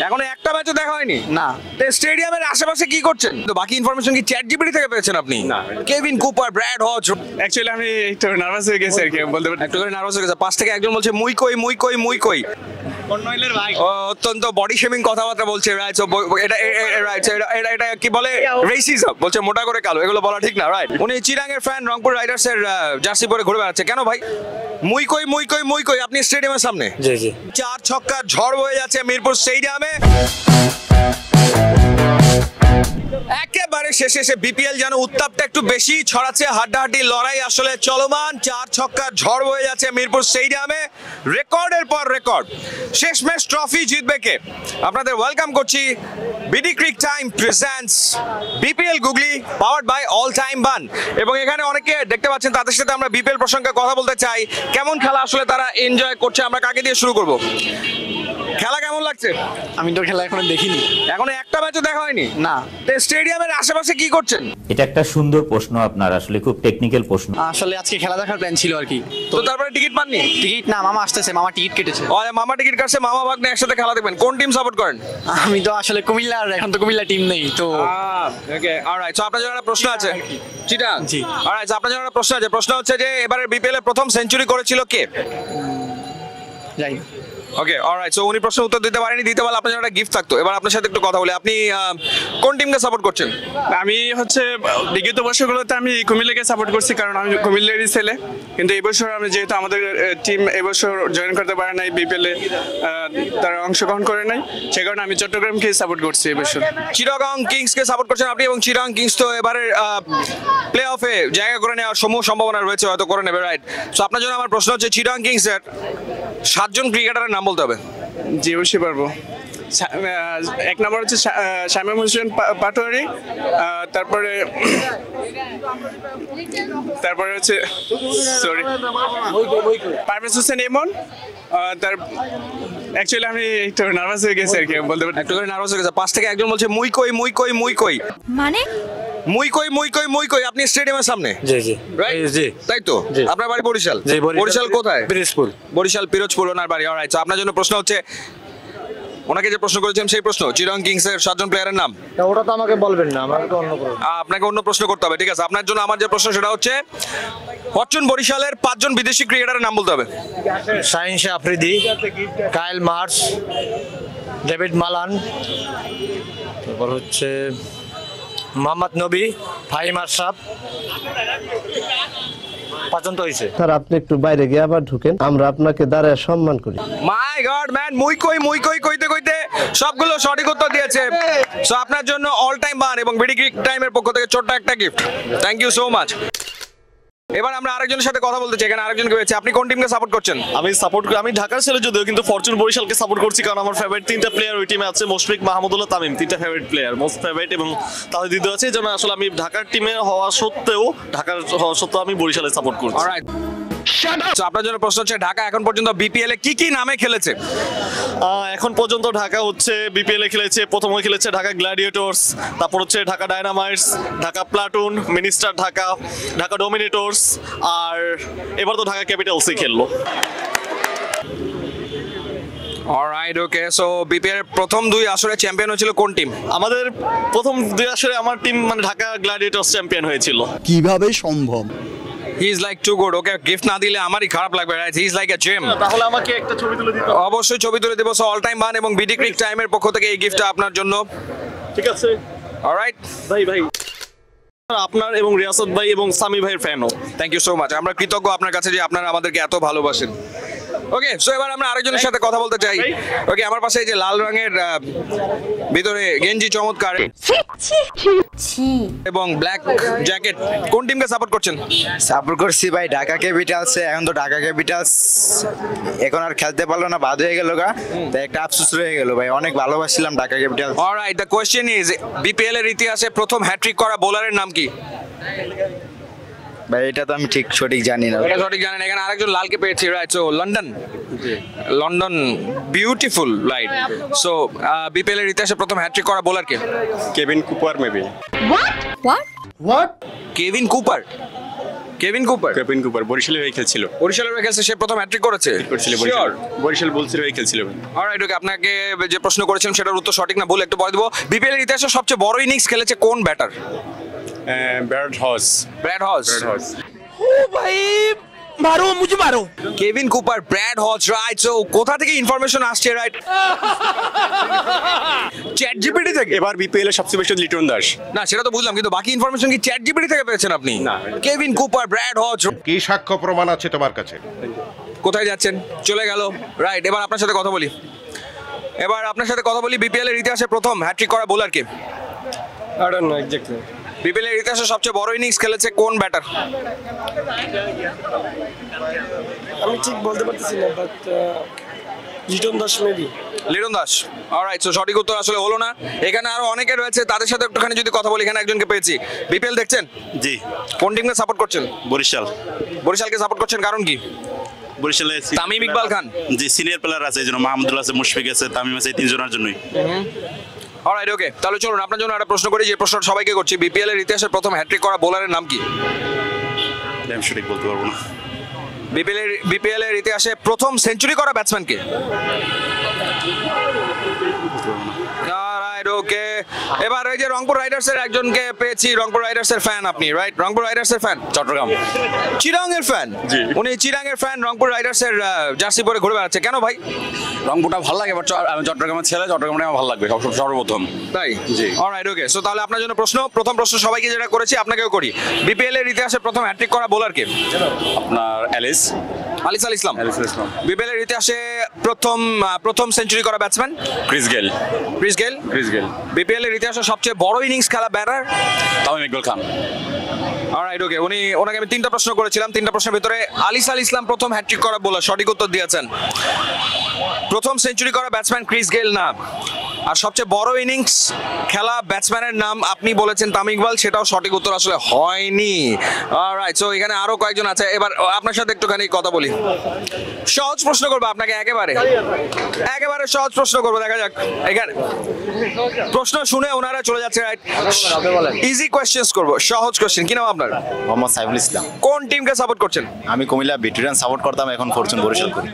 এখনো একটা ম্যাচও দেখা হয়নি না। স্টেডিয়ামের আশেপাশে কি করছেন? তো বাকি ইনফরমেশন কি চ্যাট জিপিটি থেকে পেয়েছেন আপনি? না। কেভিন কুপার, ব্র্যাড হজ। অ্যাকচুয়ালি আমি একটু নার্ভাস হয়ে গেছি আর কি বলতে পারি। একটু করে নার্ভাস হয়ে গেছে, পাশ থেকে একজন বলছে মুই কই মুই কই মুই কই। ও অত্যন্ত বডি শেমিং কথাবার্তা বলছে, রাইট? সো এটা রাইট, এটা কি বলে রেসিজম বলছে, মোটা করে কালো, এগুলো বলা ঠিক না, রাইট? উনি চিরাং এর ফ্যান, রংপুর রাইডার্স এর জার্সি পরে ঘুরে বেড়াচ্ছে। কেন ভাই? মুই কই মুই কই মুই কই। আপনি স্টেডিয়ামের সামনে, জি জি। 4 ছক্কা ঝড় বয়ে যাচ্ছে মিরপুর স্টেডিয়ামে। একেবারে শেষে এসে বিপিএল যেন উত্তাপটা একটু বেশি ছড়াচ্ছে, হাড্ডাহাড্ডি লড়াই আসলে চলমান। 4 ছক্কা ঝড় বয়ে যাচ্ছে মিরপুর স্টেডিয়ামে, রেকর্ডের পর রেকর্ড। শেষমেশ ট্রফি জিতবে কে? আপনাদের ওয়েলকাম করছি। BD Cric Time presents BPL googly, powered by All Time Bun. এবং এখানে অনেকে দেখতে পাচ্ছেন, তাদের সাথে আমরা বিপিএল প্রসঙ্গে কথা বলতে চাই। কেমন খেলা আসলে তারা এনজয় করছে? আমরা কাকে দিয়ে শুরু করব? খেলা কেমন লাগছে? আমি তো খেলা এখনো দেখিনি। এখনো একটা ম্যাচও দেখা হয়নি না। স্টেডিয়ামের আশেপাশে কি করছেন? এটা একটা সুন্দর প্রশ্ন আপনার, আসলে খুব টেকনিক্যাল প্রশ্ন। আসলে আজকে খেলা দেখার প্ল্যান ছিল আর কি। তো তারপরে টিকিট পাননি? টিকিট না, মামা আসতেছে, মামা টিকিট কেটেছে। ও মামা টিকিট কাটছে, মামা ভাগ্নে একসাথে খেলা দেখবেন। কোন টিম সাপোর্ট করেন? আমি তো আসলে কুমিল্লার, এখন তো কুমিল্লা টিম নেই তো। ওকে, অলরাইট। সো আপনার জন্য একটা প্রশ্ন আছে। চিটাং? জি। অলরাইট, আপনার জন্য একটা প্রশ্ন আছে। প্রশ্ন হচ্ছে যে এবারে বিপিএল এর প্রথম সেঞ্চুরি করেছিল কে? যাই। ওকে, অলরাইট। সো উনি প্রশ্নের উত্তর দিতে পারেনি, দিতে পারলে আপনার জন্য একটা গিফট থাকতো। এবার আপনার সাথে একটু কথা বলি। আপনি কোন টিমকে সাপোর্ট করছেন? আমি হচ্ছে বিগত বছরগুলোতে আমি কুমিল্লাকে সাপোর্ট করছি, কারণ আমি কুমিল্লারই ছেলে। কিন্তু এবছর আমি যেহেতু আমাদের টিম এবছর জয়েন করতে পারে নাই বিপিএল এ, তারা অংশগ্রহণ করে নাই, সে কারণে আমি চট্টগ্রামকে সাপোর্ট করছি এবছর। চিটাগং কিংসকে সাপোর্ট করছেন আপনি, এবং চিটাগং কিংস তো এবারে প্লে অফে জায়গা করে নেওয়ার সমূহ সম্ভাবনা রয়েছে, হয়তো করে নেবে, রাইট? সো আপনার জন্য আমার প্রশ্ন হচ্ছে, চিটাগং কিংসের 7 জন ক্রিকেটারের নাম বলতে হবে। জি, অবশ্যই পারবো। এক নম্বর হচ্ছে শামীম হোসেন পাটোয়ারি, তারপরে হচ্ছে সরি পারভেজ হোসেন ইমন। তার অ্যাকচুয়ালি আমি একটু নার্ভাস হয়ে গেছি আর কি বলতে পারি। একটু করে নার্ভাস হয়ে গেছে, পাশ থেকে একজন বলছে মুই কই মুই কই মুই কই। মানে মুই কই মুই কই মুই কই। আপনি স্টেডিয়ামের সামনে, জি জি রাইট? জি। তাই তো? জি। আপনার বাড়ি বরিশাল? জি, বরিশাল কোথায়? পিরোজপুর। বরিশাল পিরোজপুর ওনার বাড়ি, অলরাইট। সো আপনার জন্য প্রশ্ন হচ্ছে, ওনাকে যে প্রশ্ন করেছেন সেই প্রশ্ন, চিটাগং কিংস এর 7 জন প্লেয়ারের নাম। ওটা তো আমাকে বলবেন না, আমাকে তো অন্য করুন। আপনাকে অন্য প্রশ্ন করতে হবে, ঠিক আছে? আপনার জন্য আমার যে প্রশ্ন সেটা হচ্ছে, ফরচুন বরিশালের 5 জন বিদেশি ক্রিকেটারের নাম বলতে হবে। শাহিন শাহ আফ্রিদি, কাইল মার্স, ডেভিড মালান, তারপর হচ্ছে মোহাম্মদ নবী, ফাহিম আশরাফ। 5 জন তো হয়েছে। স্যার আপনি একটু বাইরে গিয়ে আবার ঢুকেন, আমরা আপনাকে দাঁড়ায় সম্মান করি। মাই গড ম্যান, মুই কই কইতে কইতে সবগুলো সঠিক উত্তর দিয়েছে। সো আপনার জন্য অল টাইম বান এবং বিডি ক্রিক টাইমের পক্ষ থেকে ছোট্ট একটা gift. Thank you so much. এবার আমরা আরেকজনের সাথে কথা বলতে চাই। এখানে আরেকজনকে পেয়েছি। আপনি কোন টিমকে সাপোর্ট করছেন? আমি ঢাকার ছেলে যদিও, কিন্তু ফরচুন বরিশালকে সাপোর্ট করছি, কারণ আমার ফেভারিট 3টা প্লেয়ার ওই টিমে আছে। মুশফিক, মাহমুদুল্লাহ, তামিম, 3টা ফেভারিট প্লেয়ার, মোস্ট ফেভারিট, এবং তাদের দ্বিতীয় আছে। এই জন্য আসলে আমি ঢাকার টিমে হওয়া সত্ত্বেও আমি বরিশালে সাপোর্ট করছি। অলরাইট। সো আপনার জন্য প্রশ্ন হচ্ছে, ঢাকা এখন পর্যন্ত বিপিএল এ কি কি নামে খেলেছে? এখন পর্যন্ত ঢাকা হচ্ছে বিপিএল এ খেলেছে, প্রথমে খেলেছে ঢাকা গ্ল্যাডিয়েটর্স, তারপর হচ্ছে Dhaka Dynamites, Dhaka Platoon, Minister Dhaka, Dhaka Dominators, আর এবার তো ঢাকা ক্যাপিটালসই খেললো। অলরাইট, ওকে। সো বিপিএল এর প্রথম 2 আসরে চ্যাম্পিয়ন হয়েছিল কোন টিম? আমাদের প্রথম 2 আসরে আমার টিম মানে ঢাকা গ্ল্যাডিয়েটর্স চ্যাম্পিয়ন হয়েছিল। কিভাবে সম্ভব? He is like too good. Okay, gift না দিলে আমারই খারাপ লাগবে, right? He is like a gem. তাহলে আমাকে একটা ছবি তুলে দিতে হবে। অবশ্যই ছবি তুলে দেব। সো অল টাইম বান এবং বিডি ক্রিক টাইমের পক্ষ থেকে এই গিফটটা আপনার জন্য। ঠিক আছে অলরাইট ভাই আপনার এবং রিয়াসত ভাই এবং সামি ভাইয়ের ফ্যানও। Thank you so much. আমরা কৃতজ্ঞ আপনার কাছে যে আপনারা আমাদেরকে এত ভালোবাসেন। ওকে, সো এবার আমরা আরেকজনের সাথে কথা বলতে চাই। ওকে, আমার পাশে এই যে লাল রঙের ভিতরে গেঞ্জি চমৎকার এবং ব্ল্যাক জ্যাকেট, কোন টিমকে সাপোর্ট করছেন? সাপোর্ট করছি ভাই ঢাকা ক্যাপিটালস। এখন তো ঢাকা ক্যাপিটালস এখন আর খেলতে পারলো না, বাদ হয়ে গেল গা, তাই একটা আফসোস রয়ে গেল ভাই। অনেক ভালোবাসছিলাম Dhaka Capitals. Alright, the question is, BPL এর ইতিহাসে প্রথম হ্যাট্রিক করা বোলারের নাম কি? ভাই এটা তো আমি ঠিক সঠিক জানি না। এটা সঠিক জানেন। এখানে আরেকজন লালকে পেয়েছি, right? So London beautiful, right? So BPL এর ইতিহাসে প্রথম হ্যাট্রিক করা bowler K? Kevin Cooper maybe. What Kevin Cooper. Kevin Cooper Kevin Cooper বরিশালের হয়ে খেলছিল বরিশালের হয়ে খেলছে, সে প্রথম হ্যাট্রিক করেছে। করছিল Sure? বরিশাল বুলসের হয়ে খেলছিল। অলরাইট, ওকে, আপনাকে যে প্রশ্ন করেছিলাম সেটার উত্তর সঠিক না ভুল একটু বলে দেবো। বিপিএল এর ইতিহাসে সবচেয়ে বড় ইনিংস খেলেছে কোন ব্যাটার? ব্যাট হস। ব্র্যাড হজ। मारो मुझे मारो। কেভিন কুপার, ব্র্যাড হজ, রাইট। সো কোথা থেকে ইনফরমেশন আসছে, রাইট? চ্যাট জিপিটি থেকে? এবার বিপিএল এর সবচেয়ে বেশি লিটন দাস। না, সেটা তো বুঝলাম, কিন্তু বাকি ইনফরমেশন কি চ্যাট জিপিটি থেকে পেয়েছেন আপনি? না। কেভিন কুপার, ব্র্যাড হজ। কি সাক্ষ্য প্রমাণ আছে তোমার কাছে? কোথায় যাচ্ছেন? চলে গেল, রাইট। এবার আপনার সাথে কথা বলি, বিপিএল এর ইতিহাসে প্রথম হ্যাট্রিক করা bowler K? I don't know exactly. BPL এর ইতিহাসে সবচেয়ে বড় ইনিংস খেলেছে কোন ব্যাটার? আমি ঠিক বলতে পারতেছি না, but Liton Das maybe. Liton Das. Alright, so সঠিক উত্তর আসলে হলো না। এখানে আরো অনেকে রয়েছে, তাদের সাথে একটুখানি যদি কথা বলি। এখানে একজনকে পেয়েছি। বিপিএল দেখছেন? জি। কোন টিমকে সাপোর্ট করছেন? বরিশাল। বরিশালকে সাপোর্ট করছেন, কারণ কি? বরিশালে তামিম ইকবাল খান। জি, সিনিয়র প্লেয়ার আছে, এই জন্য মাহমুদুল্লাহ আছে, মুশফিক আছে, তামিম আছে, এই তিনজনের জন্যই। অলরাইট, ওকে, তাহলে চলুন আপনার জন্য একটা প্রশ্ন করি, যে প্রশ্নটা সবাইকে করছি। বিপিএল এর ইতিহাসে প্রথম হ্যাট্রিক করা বোলারের নাম কি? আমি সঠিক বলতে পারবো না। বিপিএল এর ইতিহাসে প্রথম সেঞ্চুরি করা ব্যাটসম্যান কে? অলরাইট, ওকে। এবার এই যে রংপুর রাইডার্স এর একজনকে পেয়েছি। রংপুর রাইডার্স এর ফ্যান আপনি, রাইট? রংপুর রাইডার্স এর ফ্যান? চট্টগ্রাম। চিরাং এর ফ্যান? উনি চিরাং এর ফ্যান, রংপুর রাইডার্স এর জার্সি পরে ঘুরে বেড়াচ্ছে কেন ভাই? রংপুরটা ভালো লাগে, বাট আমি চট্টগ্রামের ছেলে, চট্টগ্রামটা আমার ভালো লাগবে সর্বপ্রথম। তাই? জি। অলরাইট, ওকে। সো তাহলে আপনার জন্য প্রথম প্রশ্ন সবাইকে যেটা করেছি আপনাকেও করি। বিপিএল এর ইতিহাসে প্রথম হ্যাট্রিক করা বোলার কে? আপনার অ্যালিস আলিস ইসলাম। ইসলাম। বিপিএল এর ইতিহাসে প্রথম সেঞ্চুরি করা batsman? Chris Gayle. Chris Gayle. BPL এর ইতিহাসে সবচেয়ে বড় ইনিংস খেলা ব্যাটার? তামিম ইকবাল খান। অলরাইট, ওকে। ওনাকে আমি 3টা প্রশ্ন করেছিলাম। 3টা প্রশ্নের ভিতরে আলিস ইসলাম প্রথম হ্যাট্রিক করা বোলার, সঠিক উত্তর দিয়েছেন। প্রথম সেঞ্চুরি করা ব্যাটসম্যান ক্রিস গেল না। আর সবচেয়ে বড় ইনিংস খেলা ব্যাটসম্যানের নাম আপনি বলেছেন তামিম ইকবাল, সেটাও সঠিক উত্তর আসলে হয়নি। অলরাইট, সো এখানে আরো কয়েকজন আছে। এবার আপনার সাথে একটুখানি কথা বলি। সহজ প্রশ্ন করবো আপনাকে, একেবারে সহজ প্রশ্ন করবো। দেখা যাক, এখানে প্রশ্ন শুনে ওনারা চলে যাচ্ছে, রাইট? ইজি কোয়েশ্চেন্স করবো, সহজ কোয়েশ্চেন। কি নাম আপনার? মোহাম্মদ সাইফুল ইসলাম। কোন টিমকে সাপোর্ট করছেন? আমি কুমিল্লা ভিক্টোরিয়ান সাপোর্ট করতাম, এখন ফরচুন বরিশাল করি।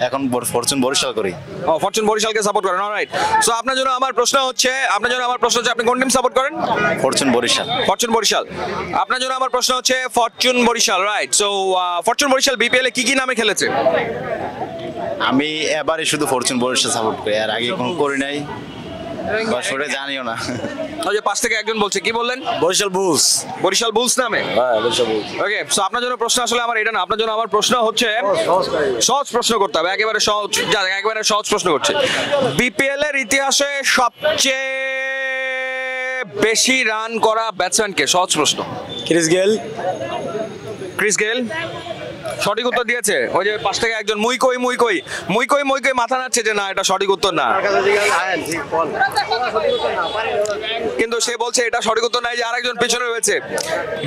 এখন ফরচুন বরিশাল করি। ও, ফরচুন বরিশালকে সাপোর্ট করেন। অলরাইট, সো আপনার জন্য আমার প্রশ্ন হচ্ছে আপনি কোন টিম সাপোর্ট করেন? ফরচুন বরিশাল। ফরচুন বরিশাল। আপনার জন্য আমার প্রশ্ন হচ্ছে Fortune Barishal, right? So Fortune Barishal BPL এ কি নামে খেলেছে? আমি এবারে শুধু ফরচুন বরিশাল সাপোর্ট করি, আর আগে কোনো করি নাই, বা সেটা জানিও না। ওই যে পাশ থেকে একজন বলছে, কি বললেন? বরিশাল বুলস। বরিশাল বুলস নামে? হ্যাঁ, বরিশাল বুলস। ওকে, সো আপনার জন্য প্রশ্ন আসলে আমার এটা না, আপনার জন্য আমার প্রশ্ন হচ্ছে সহজ প্রশ্ন করতে হবে, একেবারে সহজ প্রশ্ন করছে। বিপিএল এর ইতিহাসে সবচেয়ে বেশি রান করা ব্যাটসম্যান কে? সহজ প্রশ্ন। Chris Gayle. ক্রিস গেল সঠিক উত্তর দিয়েছে। ওই যে পাশ থেকে একজন মুই কই মাথা নাড়ছে যে না, এটা সঠিক উত্তর না, কিন্তু সে বলছে এটা সঠিক উত্তর নাই, যে আরেকজন পেছনে রয়েছে।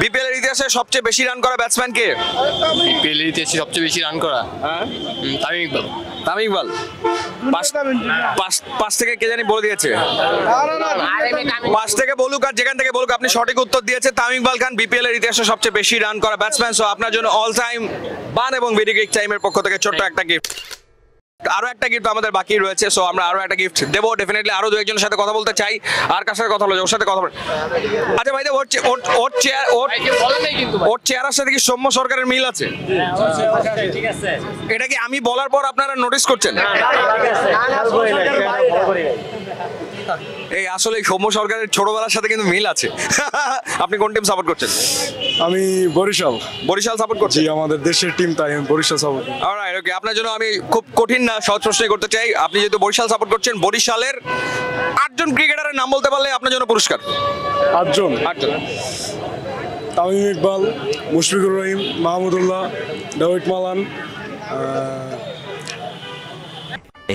বিপিএল এর ইতিহাসে সবচেয়ে বেশি রান করা ব্যাটসম্যান কে? বিপিএল এর ইতিহাসে সবচেয়ে বেশি রান করা তামিম ইকবাল। তামিম ইকবাল। পাশ থেকে কে জানি বলে দিয়েছে, পাশ থেকে বলুক আর যেখান থেকে বলুক, আপনি সঠিক উত্তর দিয়েছে তামিম ইকবাল খান বিপিএল এর ইতিহাসে সবচেয়ে বেশি রান করা ব্যাটসম্যান। সো আপনার জন্য অল টাইম বান এবং ভিডিও ক্রিক টাইমের পক্ষ থেকে ছোট্ট একটা গিফট। আরো একটা গিফট আমাদের বাকি রয়েছে, সো আমরা আরো একটা গিফট দেবো ডেফিনেটলি। আরো দু একজনের সাথে কথা বলতে চাই। আর কার সাথে কথা বলছে? ওর সাথে কথা বল। আচ্ছা ভাই, ওর চেয়ারের সাথে কি সৌম্য সরকারের মিল আছে? এটা কি আমি বলার পর আপনারা নোটিস করছেন? এই আসলে সৌম্য সরকারের ছোটবেলার সাথে কিন্তু মিল আছে। আপনি কোন টিম সাপোর্ট করছেন? আমি বরিশাল সাপোর্ট করছি, আমাদের দেশের টিম, তাই আমি বরিশাল সাপোর্ট। অলরাইট, ওকে। আপনার জন্য আমি খুব কঠিন না, সহজ প্রশ্ন করতে চাই। আপনি যেহেতু বরিশাল সাপোর্ট করছেন, বরিশালের 8জন ক্রিকেটারের নাম বলতে পারলে আপনার জন্য পুরস্কার। 8জন? 8জন। Tamim Iqbal, Mushfiqur Rahim, Mahmudullah, David Malan.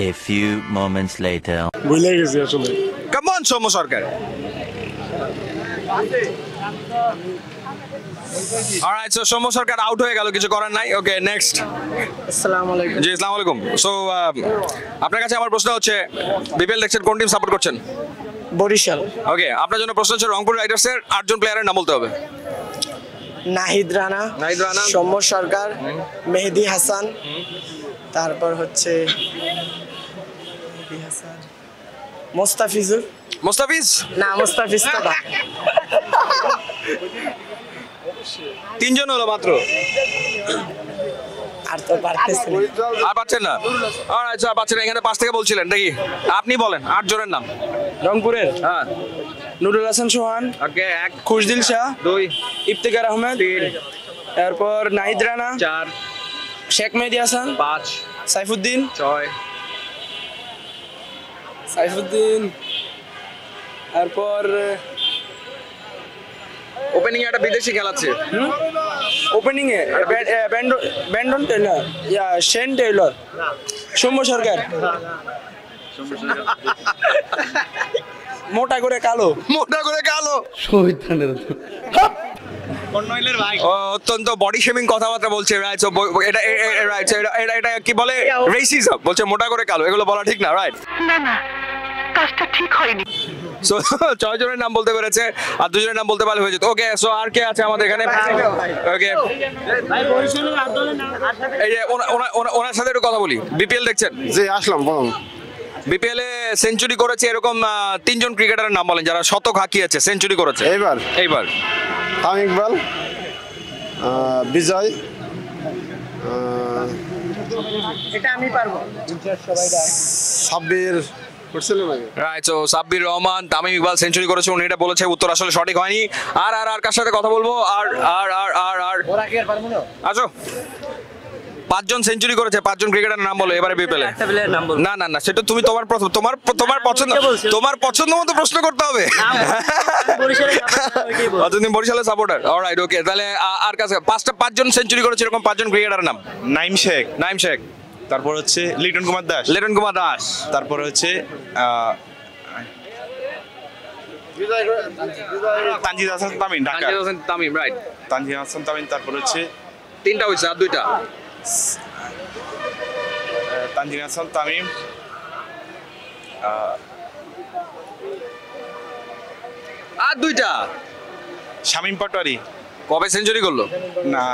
A few moments later. ভুলে গেছি আসলে। Come on Soumya Sarkar. Alright, so Soumya Sarkar out হয়ে গেল, কিছু করার নাই। Okay, next. আসসালামু আলাইকুম। জি, আসসালামু আলাইকুম। সো আপনার কাছে আমার প্রশ্ন হচ্ছে, বিপিএল দেখছেন, কোন টিম সাপোর্ট করছেন? বরিশাল। ওকে, আপনার জন্য প্রশ্ন হচ্ছে রংপুর রাইডার্সের 8জন প্লেয়ারের নাম বলতে হবে। নাহিদ রানা, নাহিদ রানা। সৌম্য সরকার, মেহেদি হাসান, তারপর হচ্ছে মেহেদি হাসান, মোস্তাফিজুর, মোস্তাফিজ না মোস্তাফিজ তো না। তিনজন হলো মাত্র, আর তো পারতেছি না। আর পাচ্ছেন না? Alright, so আর পাচ্ছেন না। এখানে 5 থেকে বলছিলেন দেখি, আপনি বলেন 8 জনের নাম। রংপুরের হ্যাঁ, নুরুল হাসান সোহান, ওকে। 1 খুশদিল শাহ, 2 ইফতেখার আহমেদ, 3 তারপর নাহিদ রানা, 4 শেখ মেহেদি হাসান, 5 সাইফুদ্দিন, 6 সাইফুদ্দিন, তারপর ওপেনিং একটা বিদেশি খেলাচ্ছে। ওপেনিং এ Brendon Taylor, Shane Taylor, Soumya Sarkar, মোটা করে কালো, মোটা করে কালো, ও অত্যন্ত বডি শেমিং কথাবার্তা বলছে, রাইট? সো এটা রাইট, এটা কি বলে, রেসিজম বলছে, মোটা করে কালো, এগুলো বলা ঠিক না, রাইট? সো 6 জনের নাম বলতে পেরেছে, আর 2 জনের নাম বলতে পারলে হয়ে যেত। ওকে, সো আর কে আছে আমাদের এখানে? ওকে, এই যে ওনার সাথে একটু কথা বলি। বিপিএল দেখছেন? জি আসলাম, বলুন। বিপিএল এ সেঞ্চুরি করেছে এরকম 3 জন ক্রিকেটারের নাম বলেন যারা শতক হাঁকিয়েছে, সেঞ্চুরি করেছে এইবার। তামিম ইকবাল, বিজয়, এটা আমি পারবো। সাব্বির করছিলেন আগে। Right, so Sabbir Rahman, Tamim Iqbal century করেছে, উনি এটা বলেছে, উত্তর আসলে সঠিক হয়নি। আর কার সাথে কথা বলবো? আর আসো। 5 জন সেঞ্চুরি করেছে, 5 জন ক্রিকেটারের নাম বলো এবারে বিপিএল এ। না, সেটা তুমি তোমার পছন্দ মতো প্রশ্ন করতে হবে। তুমি বরিশালের সাপোর্টার, অলরাইট, ওকে। তাহলে আর কাছে 5 জন সেঞ্চুরি করেছে এরকম 5 জন ক্রিকেটারের নাম। নাইম শেখ, তারপর হচ্ছে লিটন কুমার দাস, তারপর হচ্ছে তানজিদ হাসান তামিম, তামিম, রাইট। তানজিদ হাসান তামিম, তারপর হচ্ছে 3টা হয়েছে, আর 2টা। তানজিদ হাসান তামিম, আর 2টা। শামীম পাটোয়ারি। কবে সেঞ্চুরি করলো? না,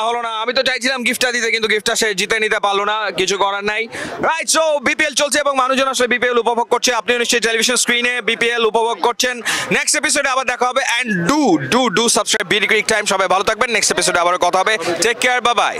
হলো না। আমি তো চাইছিলাম গিফটটা দিতে, কিন্তু গিফটটা সে জিতে নিতে পারলো না, কিছু করার নাই। রাইট, সো বিপিএল চলছে এবং মানুষজন আসলে বিপিএল উপভোগ করছে। আপনি নিশ্চয়ই টেলিভিশন স্ক্রিনে বিপিএল উপভোগ করছেন। নেক্সট এপিসোডে আবার দেখা হবে, and do subscribe BD Cric Time. সবাই ভালো থাকবেন, নেক্সট এপিসোডে আবার কথা হবে। Take care, bye by.